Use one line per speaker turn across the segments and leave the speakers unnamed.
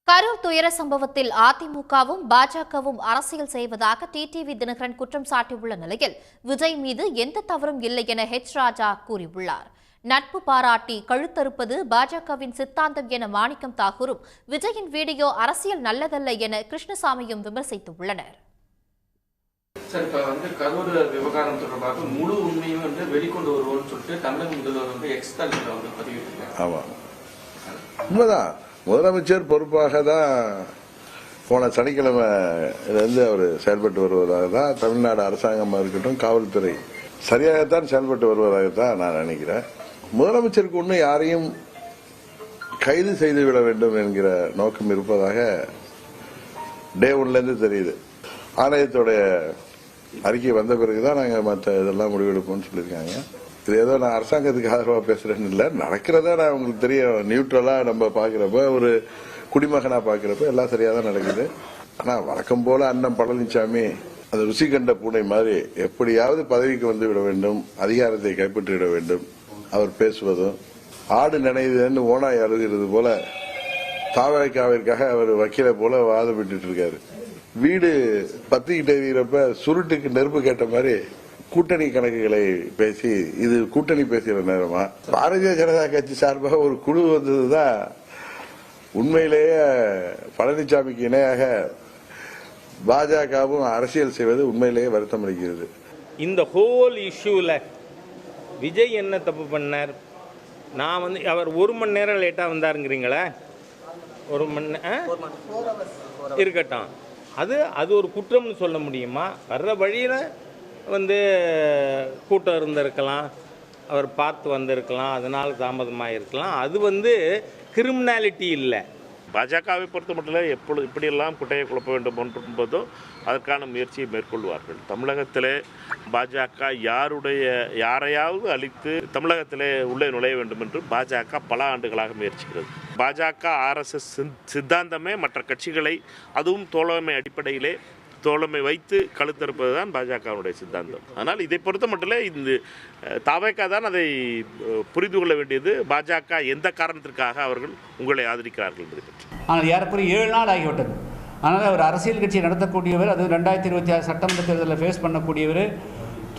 கரூர் துயர சம்பவத்தில் அதிமுகவும் பாஜகவும் அரசியல் செய்வதாக டிடிவி தினகரன் குற்றம் சாட்டியுள்ள நிலையில் விஜய் மீது எந்த தவறும் இல்லை என ராஜா கூறியுள்ளார். நட்பு பாராட்டி கழுத்தறுப்பது பாஜகவின் சித்தாந்தம் என மாணிக்கம் தாகூரும் விஜயின் வீடியோ அரசியல் நல்லதல்ல என கிருஷ்ணசாமியும் விமர்சித்துள்ளனர்.
கரூர் விவகாரம் தொடர்பாக முழு உண்மையும் வெளிக்கொண்டு வருவோம்னு சொல்லிட்டு தமிழக முதல்வர் எக்ஸ் தளத்தில் பதிவிட்டிருக்காங்க.
முதலமைச்சர் பொறுப்பாக தான் போன சனிக்கிழமையிலிருந்து அவர் செயல்பட்டு வருவதாக தான் தமிழ்நாடு அரசாங்கமாக இருக்கட்டும், காவல்துறை சரியாகத்தான் செயல்பட்டு வருவதாகத்தான் நான் நினைக்கிறேன். முதலமைச்சருக்கு ஒன்றும் யாரையும் கைது செய்துவிட வேண்டும் என்கிற நோக்கம் இருப்பதாக டே ஒன்லேருந்து தெரியுது. ஆணையத்துடைய அறிக்கை வந்த பிறகுதான் நாங்கள் மற்ற இதெல்லாம் முடிவெடுப்போம்னு சொல்லியிருக்காங்க. இது ஏதோ நான் அரசாங்கத்துக்கு ஆதரவாக பேசுறேன்னு இல்லை, நடக்கிறதா நான் உங்களுக்கு தெரியும். நியூட்ரலா நம்ம பாக்குறப்ப, ஒரு குடிமகனா பாக்குறப்ப எல்லாம் சரியா தான் நடக்குது. ஆனா வழக்கம் போல அண்ணன் பழனிசாமி அந்த ருசி கண்ட பூனை மாதிரி எப்படியாவது பதவிக்கு வந்து விட வேண்டும், அதிகாரத்தை கைப்பற்றி விட வேண்டும். அவர் பேசுவதும் ஆடு நினைவுன்னு ஓனாய் அழுகிறது போல தாவகைக்காவிற்காக அவர் வக்கீலை போல வாதப்பட்டு இருக்காரு. வீடு பத்திக்கிட்டே இருக்கிறப்ப சுருட்டுக்கு நெருப்பு கேட்ட மாதிரி கூட்டணி கணக்குகளை பேசி, இது கூட்டணி பேசுகிற நேரமா? பாரதிய ஜனதா கட்சி சார்பாக ஒரு குழு வந்ததுதான் உண்மையிலேயே பழனிசாமிக்கு இணையாக பாஜகவும் அரசியல் செய்வது உண்மையிலேயே வருத்தம் அளிக்கிறது.
இந்த ஹோல் இஷ்யூல விஜய் என்ன தப்பு பண்ணார்? நான் அவர் 1 மணி நேரம் லேட்டா வந்தாருங்கிறீங்களா? 1 மணி இருக்கட்டும், அது ஒரு குற்றம்னு சொல்ல முடியுமா? வர்ற வழியில கூட்டம் இருந்திருக்கலாம், அவர் பார்த்து வந்திருக்கலாம், அதனால் தாமதமாக இருக்கலாம். அது கிரிமினாலிட்டி இல்லை.
பாஜகவை பொறுத்த மட்டும் இப்படியெல்லாம் குட்டையை குழப்ப வேண்டும் என்பதோ அதற்கான முயற்சியை மேற்கொள்வார்கள். தமிழகத்திலே பாஜக யாரையாவது அழித்து தமிழகத்திலே உள்ளே நுழைய வேண்டும் என்று பாஜக பல ஆண்டுகளாக முயற்சிக்கிறது. பாஜக RSS சித்தாந்தமே மற்ற கட்சிகளை, அதுவும் தோழமை அடிப்படையிலே தோழமை வைத்து கழுத்தறுப்பது தான் பாஜகவுடைய சித்தாந்தம். ஆனால் இதை பொறுத்த மட்டும் இந்த தாவேகா தான் அதை புரிந்து கொள்ள வேண்டியது. பாஜக எந்த காரணத்திற்காக அவர்கள் உங்களை ஆதரிக்கிறார்கள் என்பதை பற்றி.
ஆனால் ஏறக்குறைய 7 நாள் ஆகிவிட்டது. ஆனால் அவர் அரசியல் கட்சி நடத்தக்கூடியவர், அது 2026 சட்டமன்ற தேர்தலில் ஃபேஸ் பண்ணக்கூடியவர்,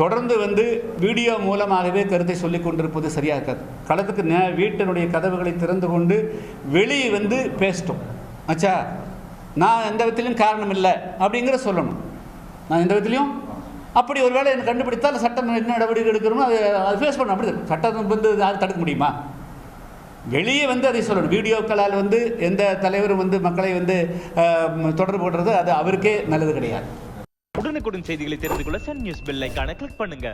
தொடர்ந்து வீடியோ மூலமாகவே கருத்தை சொல்லிக் கொண்டிருப்பது சரியாக இருக்காது. களத்துக்கு வீட்டினுடைய கதவுகளை திறந்து கொண்டு வெளியே பேசிட்டோம். ஆச்சா, நான் எந்த விதத்திலையும் காரணம் இல்லை அப்படிங்கிற சொல்லணும். நான் எந்த விதத்திலையும் அப்படி ஒரு வேளை எனக்கு கண்டுபிடித்தால் சட்டம் என்ன நடவடிக்கை எடுக்கணும், அது ஃபேஸ் பண்ணணும். அப்படி சட்டம் அது தடுக்க முடியுமா? வெளியே அதை சொல்லணும். வீடியோக்களால் எந்த தலைவரும் மக்களை தொடர்பு கொள்றது அது அவருக்கே நல்லது கிடையாது.
உடனுக்குடன் செய்திகளை தெரிந்து கொள்ள சன் நியூஸ் பெல் ஐகானை கிளிக் பண்ணுங்க.